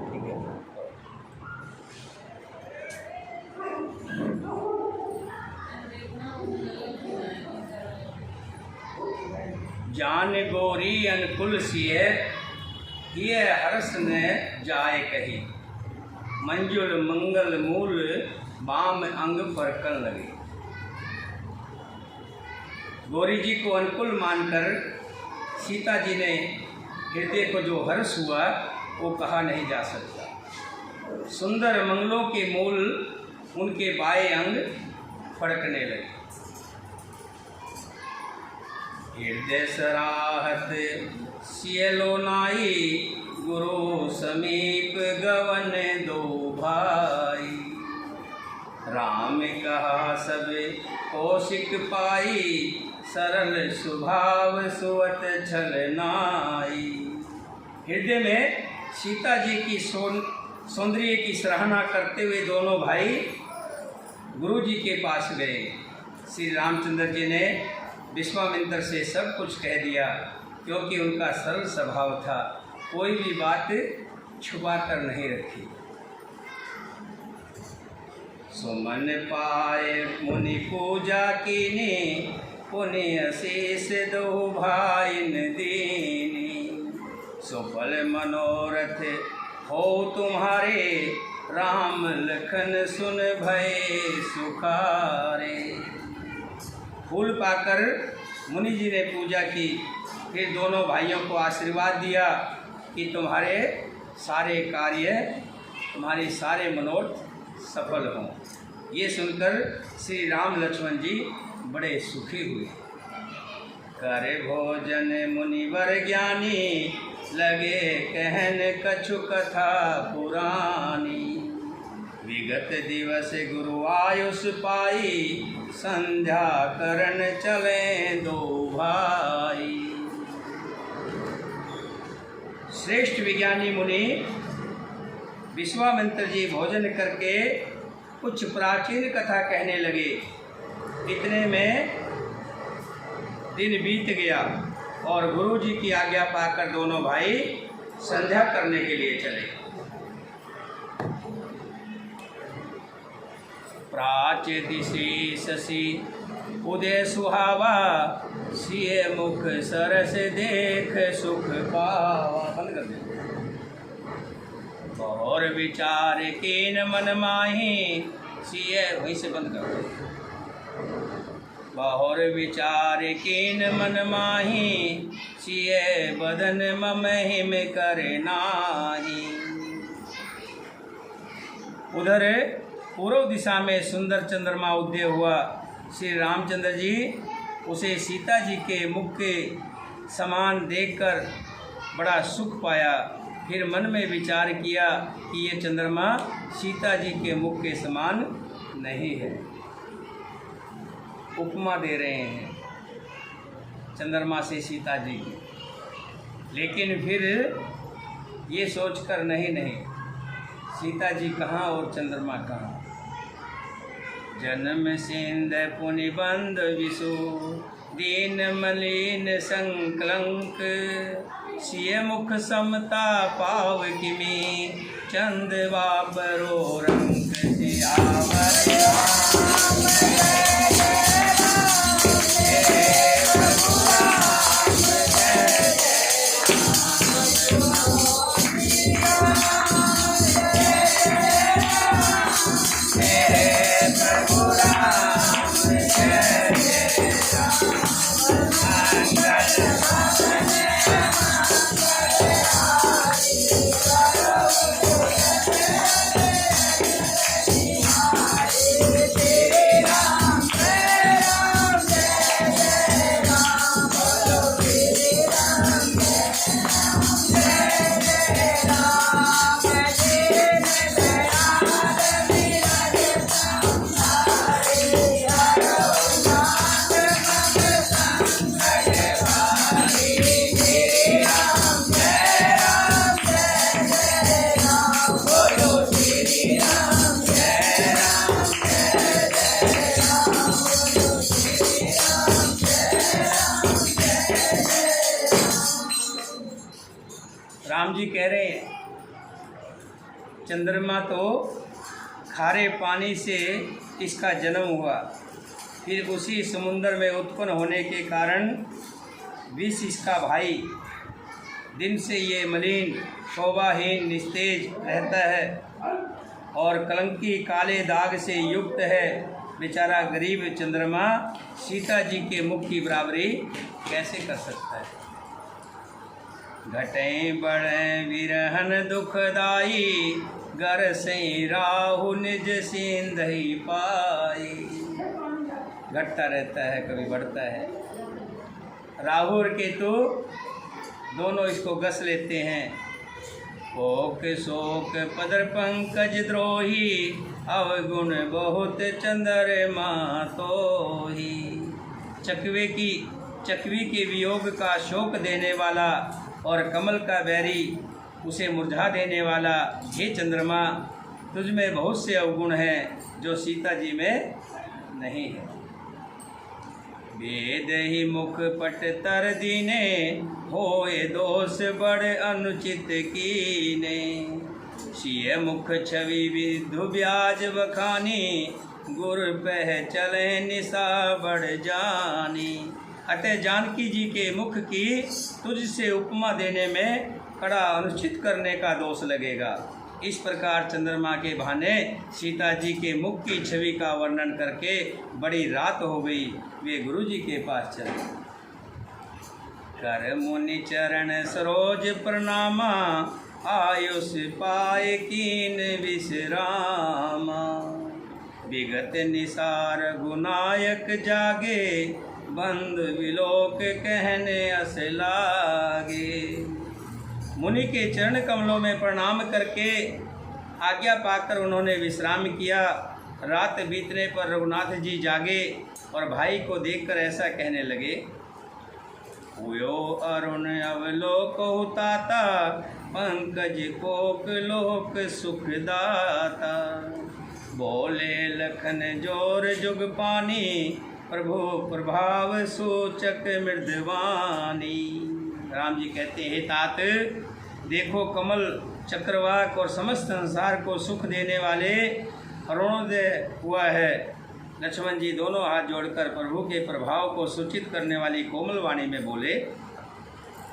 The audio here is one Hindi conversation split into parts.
ठीक है। जान गोरी अनुकुल सिय ये हर्ष न जाए कही, मंजुल मंगल मूल बाम अंग फरकन लगे। गौरी जी को अनुकूल मानकर सीता जी ने हृदय को जो हर्ष हुआ वो कहा नहीं जा सकता। सुंदर मंगलों के मूल उनके बाएं अंग फड़कने लगे। हृदय सराहत सियलो नाई, गुरु समीप गवन दो भाई। राम कहा सब कौशिक पाई, सरल स्वभाव सुवत छल नाई। हृदय में सीता जी की सौंदर्य की सराहना करते हुए दोनों भाई गुरु जी के पास गए। श्री रामचंद्र जी ने विश्वामित्र से सब कुछ कह दिया, क्योंकि उनका सरल स्वभाव था, कोई भी बात छुपा कर नहीं रखी। सुमन पाए मुनि पूजा कीनी, पुनि अशेष दो भाइन दीनी। सुफल मनोरथ हो तुम्हारे, राम लखन सुन भय सुखारे। फूल पाकर मुनि जी ने पूजा की, फिर दोनों भाइयों को आशीर्वाद दिया कि तुम्हारे सारे कार्य, तुम्हारे सारे मनोरथ सफल हों। ये सुनकर श्री राम लक्ष्मण जी बड़े सुखी हुए। कर भोजन मुनिवर ज्ञानी, लगे कहन कछु कथा पुरानी। विगत दिवस गुरु आयुष पाई, संध्या करन चले दो भाई। श्रेष्ठ विज्ञानी मुनि विश्वामित्र जी भोजन करके कुछ प्राचीन कथा कहने लगे। इतने में दिन बीत गया और गुरु जी की आज्ञा पाकर दोनों भाई संध्या करने के लिए चले। प्राच दिशि शशि उदय सुहावा, सिए मुख सरस देख सुख पावा। बंद कर दे। और विचार कीन मन माही, सिए वहीं से बंद कर दे। बहुर विचार कीन मन माही, सिए बदन मम हिम करे नाही। उधर पूर्व दिशा में सुंदर चंद्रमा उदय हुआ। श्री रामचंद्र जी उसे सीता जी के मुख के समान देखकर बड़ा सुख पाया। फिर मन में विचार किया कि ये चंद्रमा सीता जी के मुख के समान नहीं है। उपमा दे रहे हैं चंद्रमा से सीता जी की। लेकिन फिर ये सोचकर नहीं, सीता जी कहाँ और चंद्रमा कहाँ। जन्म सिंध पुनि बंद विशु, दीन मलिन संकलंक। सिय मुख समता पाव किमी, चंदवा बरो रंग सियावर। चंद्रमा तो खारे पानी से इसका जन्म हुआ, फिर उसी समुद्र में उत्पन्न होने के कारण विष इसका भाई, दिन से ये मलिन शोभाहीन निस्तेज रहता है और कलंकी काले दाग से युक्त है। बेचारा गरीब चंद्रमा सीता जी के मुख की बराबरी कैसे कर सकता है। घटें बढ़े विरहन दुखदाई, घर से राहु निज सिंधई पाई। घटता रहता है, कभी बढ़ता है। राहु और केतु दोनों इसको गस लेते हैं। कोक शोक पदर पंकज द्रोही, अवगुण बहुत चंद्रमा तोही। चकवी के वियोग का शोक देने वाला और कमल का बैरी उसे मुरझा देने वाला, हे चंद्रमा तुझ में बहुत से अवगुण हैं जो सीता जी में नहीं है। वेद ही मुख पट तर दीने, होए दोष बड़ अनुचित कीने। सिय मुख छवि विधु ब्याज बखानी, गुर पह चले निशा बढ़ जानी। अतः जानकी जी के मुख की तुझसे उपमा देने में कड़ा अनुचित करने का दोष लगेगा। इस प्रकार चंद्रमा के बहाने सीता जी के मुख की छवि का वर्णन करके बड़ी रात हो गई। वे गुरु जी के पास चले। कर मुनि चरण सरोज प्रणामा, आयुष पाए कीन विश्रामा। विगत निसार गुनायक जागे, बंद विलोक कहने अस लागे। मुनि के चरण कमलों में प्रणाम करके आज्ञा पाकर उन्होंने विश्राम किया। रात बीतने पर रघुनाथ जी जागे और भाई को देखकर ऐसा कहने लगे। हुयो अरुण अवलोक हुताता, पंकज कोक लोक सुखदाता। बोले लखन जोर जुग पानी, प्रभु प्रभाव सूचक मृदवानी। राम जी कहते हैं, तात देखो कमल चक्रवाक और समस्त संसार को सुख देने वाले अरुणोदय हुआ है। लक्ष्मण जी दोनों हाथ जोड़कर प्रभु के प्रभाव को सूचित करने वाली कोमल वाणी में बोले।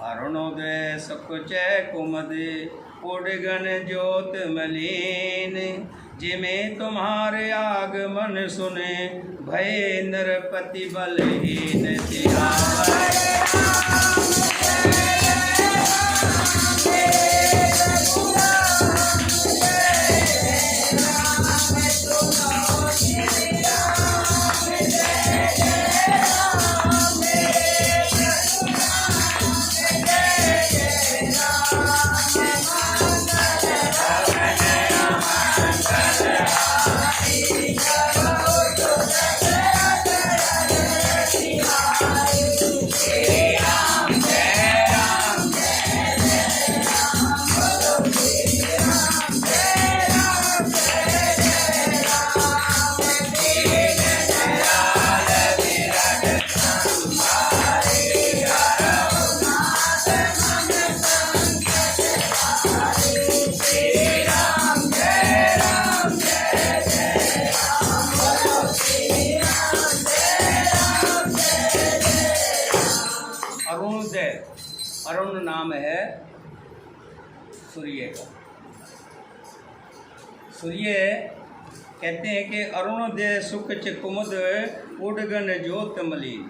अरुणोदय सकुचय कुमद, उड़गन ज्योत मलिन। जिमे तुम्हारे आगमन सुने, भय नरपति बलहीन तिहारे। अरुण नाम है सूर्य का। सूर्य कहते हैं कि अरुणोदय सुख च कुमुद, उडगन ज्योत मलिन।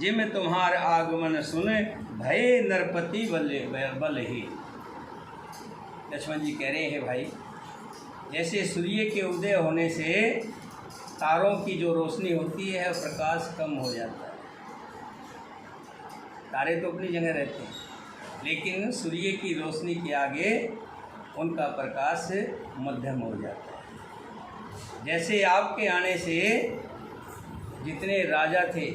जिम तुम्हार आगमन सुने, भय नरपति बलही। लक्ष्मण जी कह रहे हैं, भाई जैसे सूर्य के उदय होने से तारों की जो रोशनी होती है प्रकाश कम हो जाता है। तारे तो अपनी जगह रहते हैं, लेकिन सूर्य की रोशनी के आगे उनका प्रकाश मध्यम हो जाता है। जैसे आपके आने से जितने राजा थे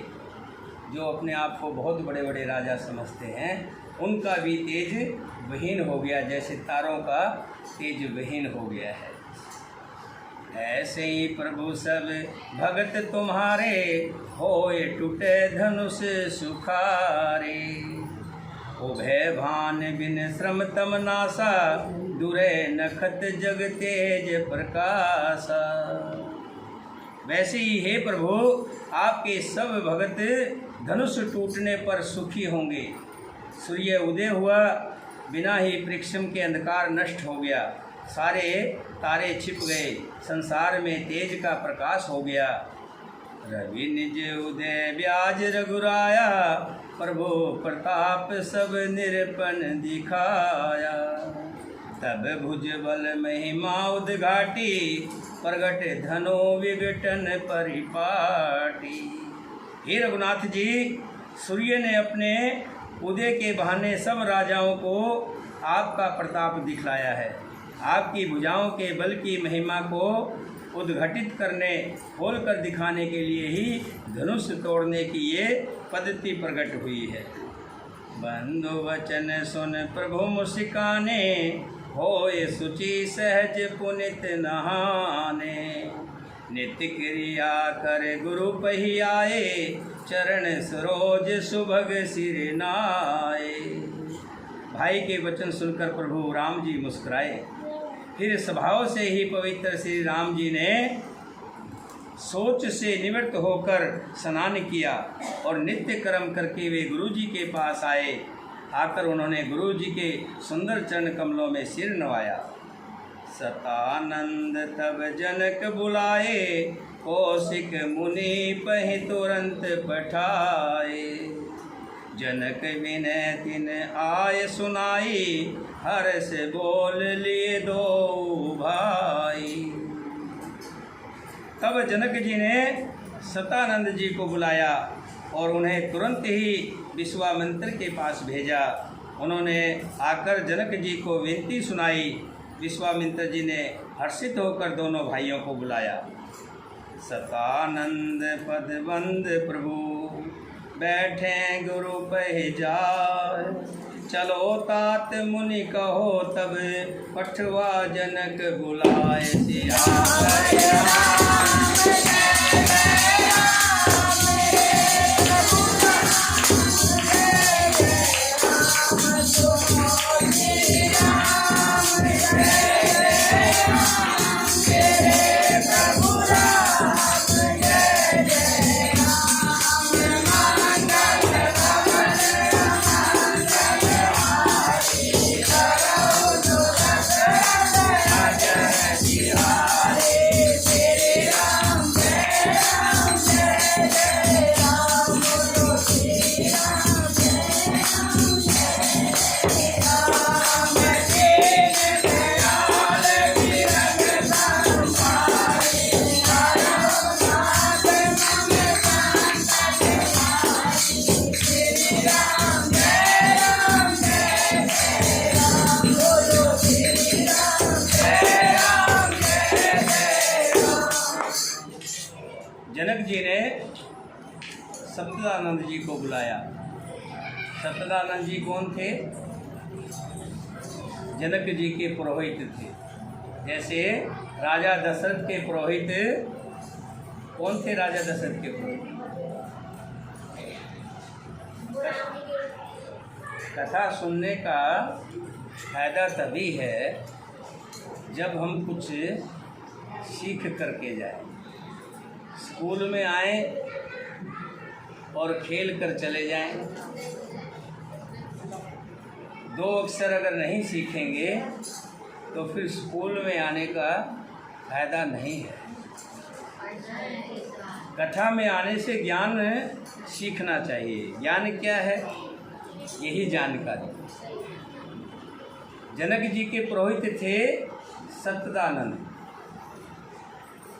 जो अपने आप को बहुत बड़े बड़े राजा समझते हैं, उनका भी तेज विहीन हो गया, जैसे तारों का तेज विहीन हो गया है। ऐसे ही प्रभु सब भगत तुम्हारे, होए टूटे धनुष सुखारे। उभय भान बिन श्रम तम नासा, दुरे नखत जग तेज प्रकाशा। वैसे ही हे प्रभु, आपके सब भगत धनुष टूटने पर सुखी होंगे। सूर्य उदय हुआ, बिना ही परिश्रम के अंधकार नष्ट हो गया, सारे तारे छिप गए, संसार में तेज का प्रकाश हो गया। रवि निज उदय ब्याज रघुराया, प्रभु प्रताप सब निरपन दिखाया। तब भुज बल महिमा उद्घाटी, प्रगट धनो विघटन परिपाटी। हे रघुनाथ जी, सूर्य ने अपने उदय के बहाने सब राजाओं को आपका प्रताप दिखलाया है। आपकी भुजाओं के बल की महिमा को उद्घटित करने, खोल कर दिखाने के लिए ही धनुष तोड़ने की ये पद्धति प्रकट हुई है। बंधु वचन सुन प्रभु मुस्काने, होए सुचि सहज पुनित नहाने। नित्य क्रिया कर गुरु पहियाए, चरण सरोज सुभग सिर नाए। भाई के वचन सुनकर प्रभु राम जी मुस्कुराए। फिर स्वभाव से ही पवित्र श्री राम जी ने सोच से निवृत्त होकर स्नान किया और नित्य कर्म करके वे गुरु जी के पास आए। आकर उन्होंने गुरु जी के सुंदर चरण कमलों में सिर नवाया। सतानंद तब जनक बुलाए, कौशिक मुनि पहि तुरंत पठाए। जनक विनय तिन आय सुनाई, हर्ष बोल लिए दो भाई। तब जनक जी ने सतानंद जी को बुलाया और उन्हें तुरंत ही विश्वामित्र के पास भेजा। उन्होंने आकर जनक जी को विनती सुनाई। विश्वामित्र जी ने हर्षित होकर दोनों भाइयों को बुलाया। सतानंद पदबंद प्रभु, बैठे गुरु पहि जाय। चलो तात मुनि कहो, तब पठवा जनक बुलाए। सिया जनक जी ने सत्तानंद जी को बुलाया। सत्तानंद जी कौन थे? जनक जी के पुरोहित थे। जैसे राजा दशरथ के पुरोहित कौन थे? राजा दशरथ के पुरोहित। कथा सुनने का फायदा तभी है जब हम कुछ सीख करके जाएं। स्कूल में आए और खेल कर चले जाएं। दो अक्षर अगर नहीं सीखेंगे तो फिर स्कूल में आने का फायदा नहीं है। कथा में आने से ज्ञान सीखना चाहिए। ज्ञान क्या है? यही जानकारी। जनक जी के पुरोहित थे सत्तानंद,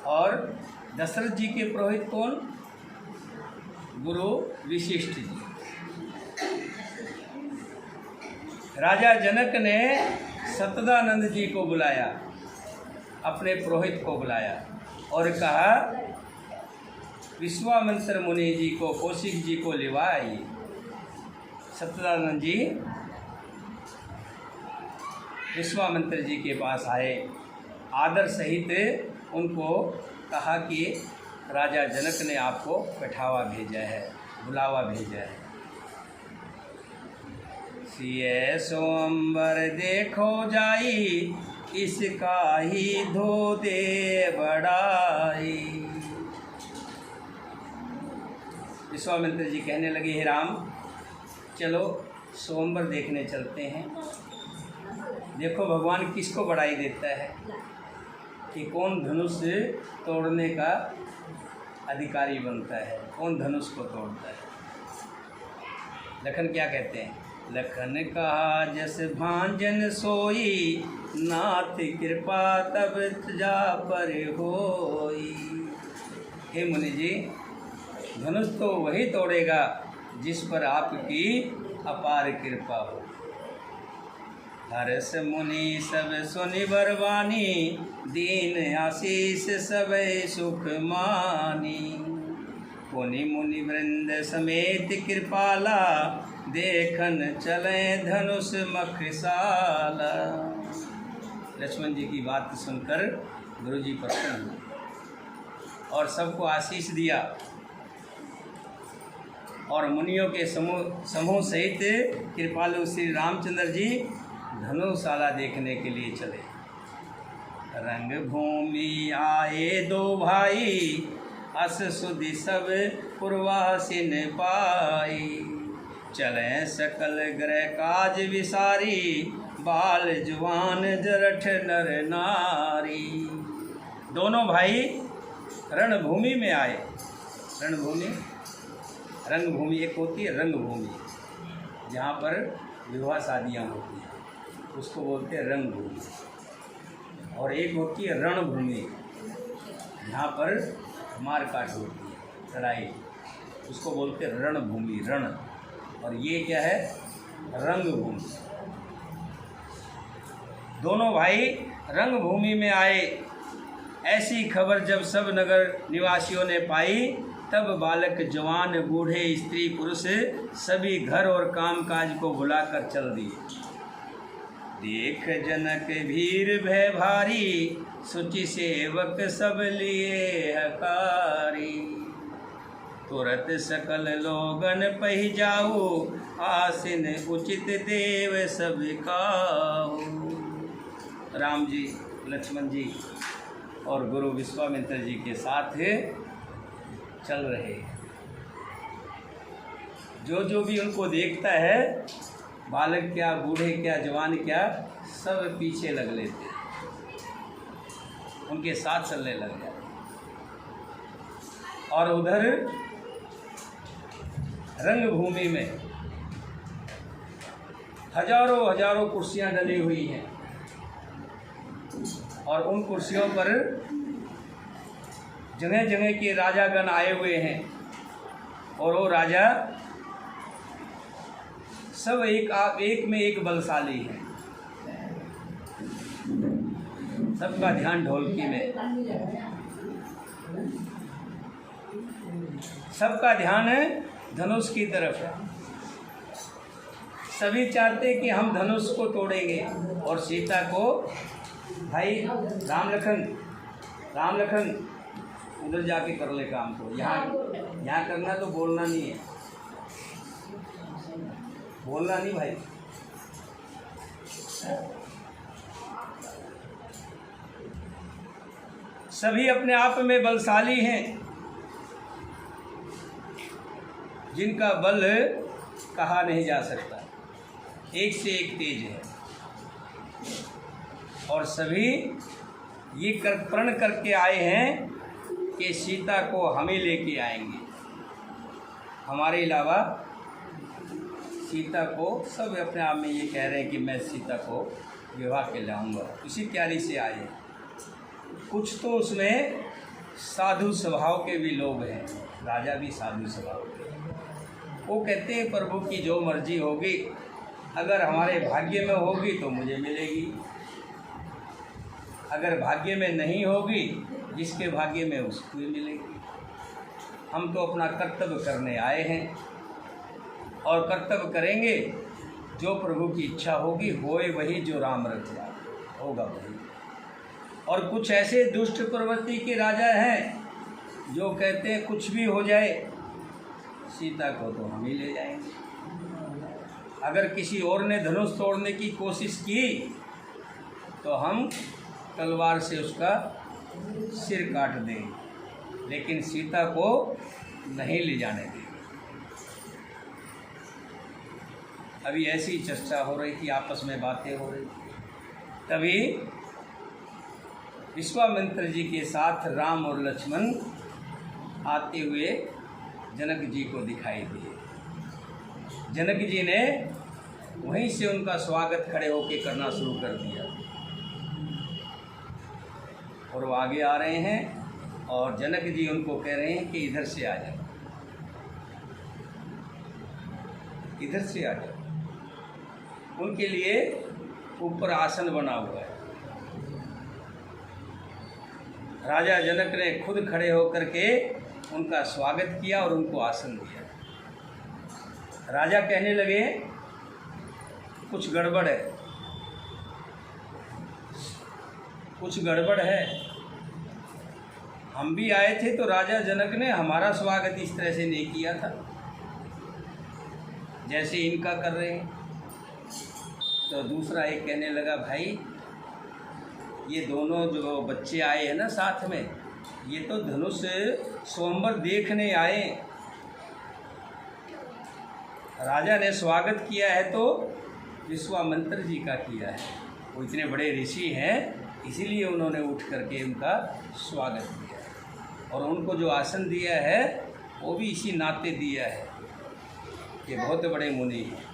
और दशरथ जी के पुरोहित कौन? गुरु वशिष्ठ जी। राजा जनक ने सत्तानंद जी को बुलाया, अपने पुरोहित को बुलाया और कहा विश्वामित्र मुनि जी को, कौशिक जी को लिवाए। सत्तानंद जी विश्वामित्र जी के पास आए। आदर सहित उनको कहा कि राजा जनक ने आपको बैठावा भेजा है, बुलावा भेजा है। सिय सोमबर देखो जाई, इसका ही धो दे बड़ाई। विश्वामित्र जी कहने लगे, हे राम, चलो सोमवार देखने चलते हैं। देखो भगवान किसको बड़ाई देता है कि कौन धनुष तोड़ने का अधिकारी बनता है, कौन धनुष को तोड़ता है। लखन क्या कहते हैं, लखन कहा जस भांजन सोई, नाथ कृपा तब जा पर होई। हे मुनि जी, धनुष तो वही तोड़ेगा जिस पर आपकी अपार कृपा हो। हर्ष मुनि सब सुनि बरवानी, दीन आशीष सब सुख मानी। पुनि मुनि वृंद समेत कृपाला, देखन चले धनुष मखसाला। लक्ष्मण जी की बात सुनकर गुरु जी प्रसन्न हुए और सबको आशीष दिया और मुनियों के समूह सहित कृपालु श्री रामचंद्र जी धनुशाला देखने के लिए चले। रंग भूमि आए दो भाई, अस सुधि सब पूर्वासिन पाई। चले सकल ग्रह काज विसारी, बाल जुआन जरठ नर नारी। दोनों भाई रणभूमि में आए। रंगभूमि एक होती है रंगभूमि, जहाँ पर विवाह शादियाँ होती हैं, उसको बोलते हैं रंगभूमि। और एक होती है रणभूमि, जहाँ पर मारकाट होती है, लड़ाई, उसको बोलते हैं रणभूमि, रण। और ये क्या है, रंगभूमि। दोनों भाई रंगभूमि में आए। ऐसी खबर जब सब नगर निवासियों ने पाई, तब बालक जवान बूढ़े स्त्री पुरुष सभी घर और कामकाज को भुलाकर चल दिए। देख जनक भीर भय भारी, सुचि सेवक सब लिए हकारी। तुरत सकल लोगन पहि जाऊ, आसीन उचित देव सब काऊ। राम जी, लक्ष्मण जी और गुरु विश्वामित्र जी के साथ चल रहे। जो भी उनको देखता है, बालक क्या, बूढ़े क्या, जवान क्या, सब पीछे लग लेते, उनके साथ चलने लग जाते। और उधर रंगभूमि में हजारों कुर्सियां डली हुई हैं और उन कुर्सियों पर जगह जगह के राजागण आए हुए हैं। और वो राजा सब एक में एक बलशाली हैं। सबका ध्यान ढोलकी में, सबका ध्यान धनुष की तरफ है। सभी चाहते कि हम धनुष को तोड़ेंगे और सीता को, भाई राम लखन उधर जाके कर ले काम को, यहाँ करना तो बोलना नहीं है, बोलना नहीं भाई। सभी अपने आप में बलशाली हैं, जिनका बल कहा नहीं जा सकता, एक से एक तेज है। और सभी ये प्रण करके आए हैं कि सीता को हम ही लेके आएंगे, हमारे अलावा सीता को। सब अपने आप में ये कह रहे हैं कि मैं सीता को विवाह के लाऊंगा, इसी तैयारी से आए हैं। कुछ तो उसमें साधु स्वभाव के भी लोग हैं, राजा भी साधु स्वभाव के। वो कहते हैं प्रभु की जो मर्जी होगी, अगर हमारे भाग्य में होगी तो मुझे मिलेगी, अगर भाग्य में नहीं होगी, जिसके भाग्य में उसको भी मिलेगी। हम तो अपना कर्तव्य करने आए हैं और कर्तव्य करेंगे। जो प्रभु की इच्छा होगी, होए वही जो राम रचा, होगा वही। और कुछ ऐसे दुष्ट प्रवृत्ति के राजा हैं जो कहते हैं कुछ भी हो जाए, सीता को तो हम ही ले जाएंगे। अगर किसी और ने धनुष तोड़ने की कोशिश की तो हम तलवार से उसका सिर काट देंगे, लेकिन सीता को नहीं ले जाने देंगे। अभी ऐसी चर्चा हो रही थी, आपस में बातें हो रही थी। तभी विश्वामित्र जी के साथ राम और लक्ष्मण आते हुए जनक जी को दिखाई दिए। जनक जी ने वहीं से उनका स्वागत खड़े होकर करना शुरू कर दिया और वो आगे आ रहे हैं और जनक जी उनको कह रहे हैं कि इधर से आ जाओ, इधर से आ जाओ। उनके लिए ऊपर आसन बना हुआ है। राजा जनक ने खुद खड़े होकर के उनका स्वागत किया और उनको आसन दिया। राजा कहने लगे कुछ गड़बड़ है, कुछ गड़बड़ है। हम भी आए थे तो राजा जनक ने हमारा स्वागत इस तरह से नहीं किया था जैसे इनका कर रहे हैं। तो दूसरा एक कहने लगा, भाई ये दोनों जो बच्चे आए हैं ना साथ में, ये तो धनुष स्वयंवर देखने आए। राजा ने स्वागत किया है तो विश्वामित्र जी का किया है। वो इतने बड़े ऋषि हैं, इसीलिए उन्होंने उठ करके उनका स्वागत किया है और उनको जो आसन दिया है वो भी इसी नाते दिया है कि बहुत बड़े मुनि हैं।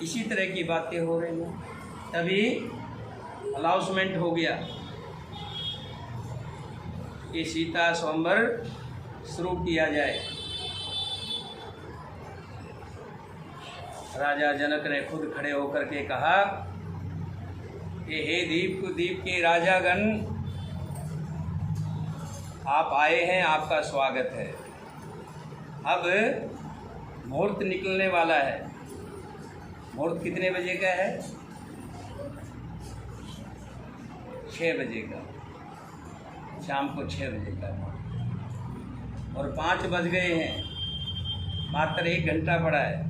इसी तरह की बातें हो रही हैं। तभी अनाउंसमेंट हो गया कि सीता स्वयंवर शुरू किया जाए। राजा जनक ने खुद खड़े होकर के कहा कि हे द्वीप के राजागण, आप आए हैं, आपका स्वागत है। अब मुहूर्त निकलने वाला है। मुहूर्त कितने बजे का है? 6 बजे का, शाम को 6 बजे का, और 5 बज गए हैं, मात्र 1 घंटा पड़ा है।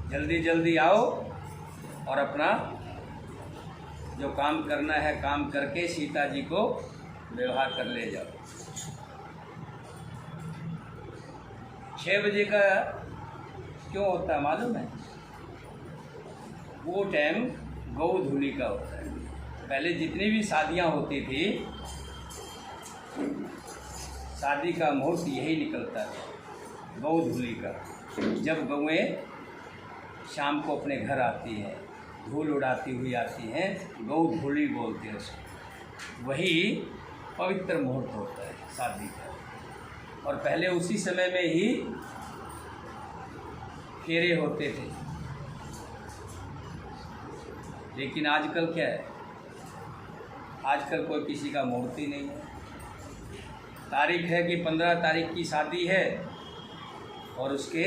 जल्दी जल्दी आओ और अपना जो काम करना है काम करके सीता जी को व्यवहार कर ले जाओ। 6 बजे का क्यों होता है मालूम है? वो टाइम गौधूलि का होता है। पहले जितनी भी शादियां होती थी, शादी का मुहूर्त यही निकलता था, गौधूलि का। जब गौएं शाम को अपने घर आती हैं, धूल उड़ाती हुई आती हैं, गौधूलि बोलते हैं उसको। वही पवित्र मुहूर्त होता है शादी का। और पहले उसी समय में ही फेरे होते थे। लेकिन आजकल क्या है? आजकल कोई किसी का मुहूर्त ही नहीं है। तारीख है कि 15 तारीख की शादी है और उसके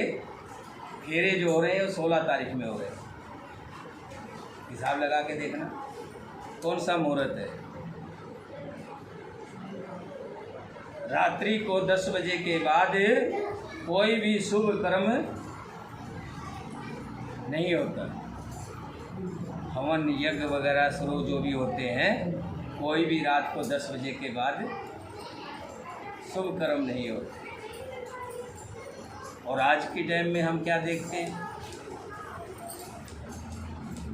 फेरे जो हो रहे हैं वो 16 तारीख में हो रहे हैं। हिसाब लगा के देखना कौन सा मुहूर्त है। रात्रि को 10 बजे के बाद कोई भी शुभ कर्म नहीं होता। हवन यज्ञ वगैरह शुरू जो भी होते हैं, कोई भी रात को 10 बजे के बाद शुभ कर्म नहीं होते। और आज के टाइम में हम क्या देखते हैं?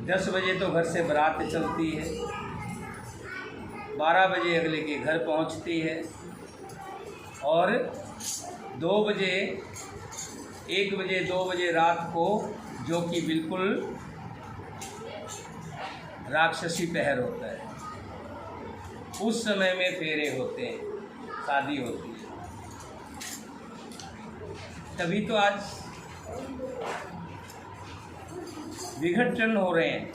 10 बजे तो घर से बारात चलती है, 12 बजे अगले के घर पहुंचती है, और 2 बजे 1 बजे 2 बजे रात को, जो कि बिल्कुल राक्षसी पहर होता है, उस समय में फेरे होते हैं, शादी होती है। तभी तो आज विघटन हो रहे हैं।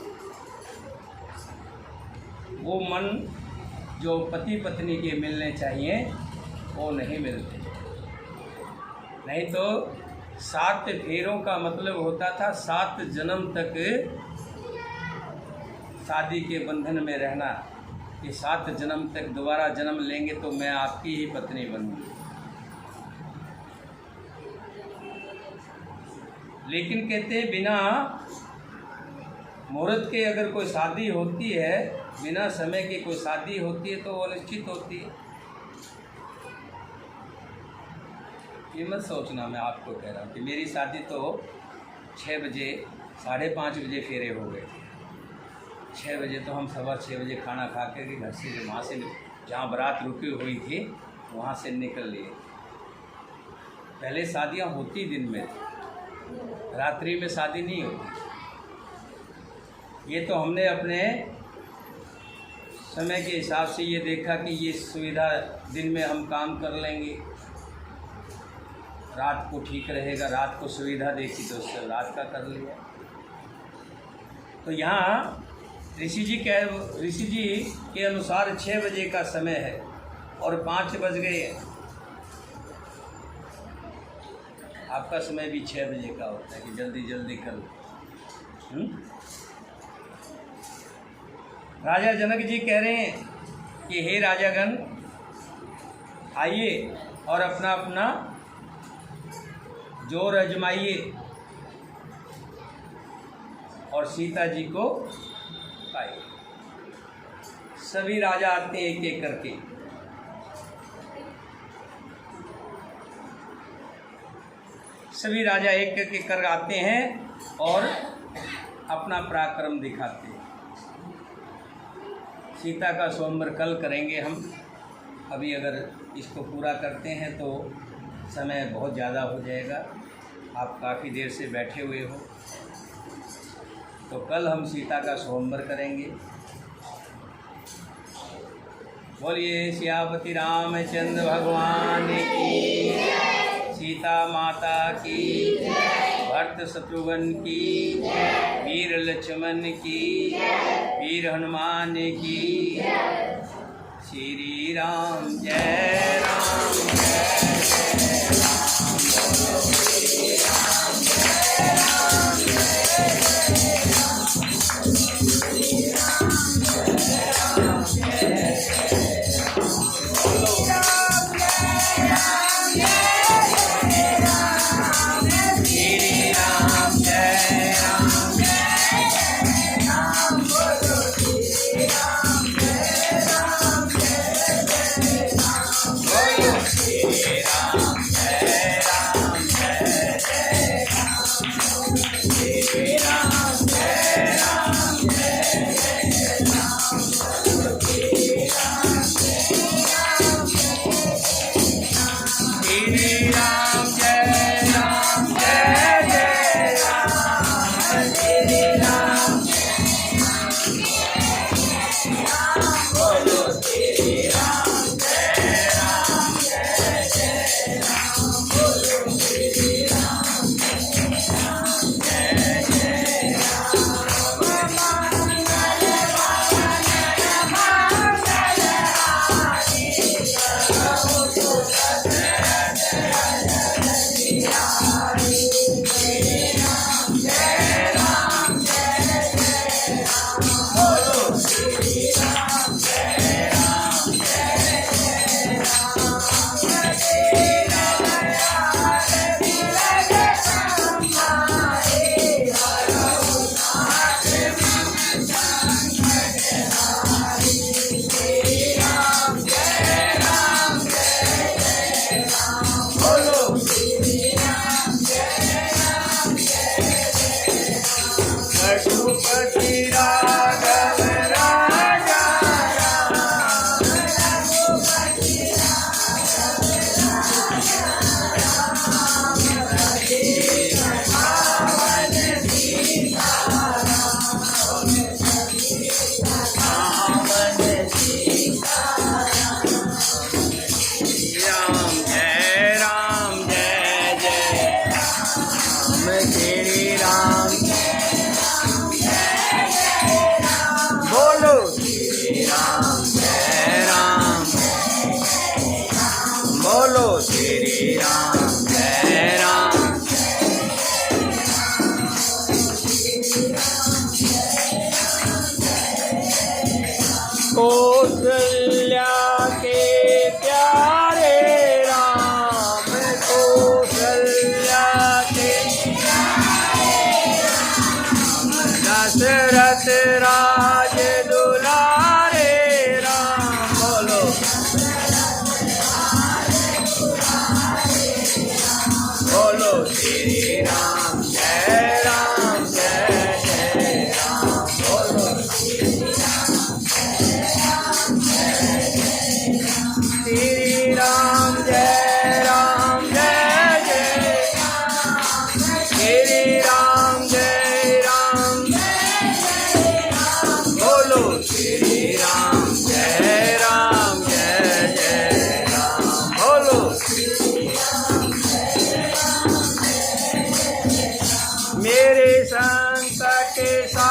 वो मन जो पति पत्नी के मिलने चाहिए वो नहीं मिलते। नहीं तो 7 फेरों का मतलब होता था 7 जन्म तक शादी के बंधन में रहना, कि 7 जन्म तक दोबारा जन्म लेंगे तो मैं आपकी ही पत्नी बनूंगी। लेकिन कहते हैं बिना मुहूर्त के अगर कोई शादी होती है, बिना समय की कोई शादी होती है तो वो अनिश्चित होती है। ये मत सोचना मैं आपको कह रहा हूँ कि मेरी शादी तो 6 बजे 5:30 बजे फेरे हो गए। 6 बजे तो हम 6:15 बजे खाना खा कर घर से वहाँ से जहाँ बारात रुकी हुई थी वहाँ से निकल लिए। पहले शादियाँ होती दिन में, रात्रि में शादी नहीं होती। ये तो हमने अपने समय के हिसाब से ये देखा कि ये सुविधा दिन में हम काम कर लेंगे, रात को ठीक रहेगा, रात को सुविधा देखी तो उससे रात का कर लिया। तो यहाँ ऋषि जी के अनुसार 6 बजे का समय है और 5 बज गए हैं। आपका समय भी 6 बजे का होता है कि जल्दी जल्दी कर लो। राजा जनक जी कह रहे हैं कि हे राजागण, आइए और अपना अपना जोर आजमाइए और सीता जी को पाइए। सभी राजा आते हैं एक एक करके। सभी राजा एक एक कर आते हैं और अपना पराक्रम दिखाते हैं। सीता का स्वयंवर कल करेंगे हम। अभी अगर इसको पूरा करते हैं तो समय बहुत ज़्यादा हो जाएगा। आप काफ़ी देर से बैठे हुए हो, तो कल हम सीता का स्वयंवर करेंगे। बोलिए सियापति रामचंद्र भगवान की, सीता माता की, भरत शत्रुघ्न की, वीर लक्ष्मण की, वीर हनुमान की। श्री राम जय राम जय राम, श्री राम जय राम श्री राम जय राम दशरथ राज दुलारे राम बोलो बोलो श्री राम जय राम जय जय राम बोलो श्री राम जय राम जय जय श्री राम जय राम बोलो श्री राम जय जय राम बोलो मेरे संकट सा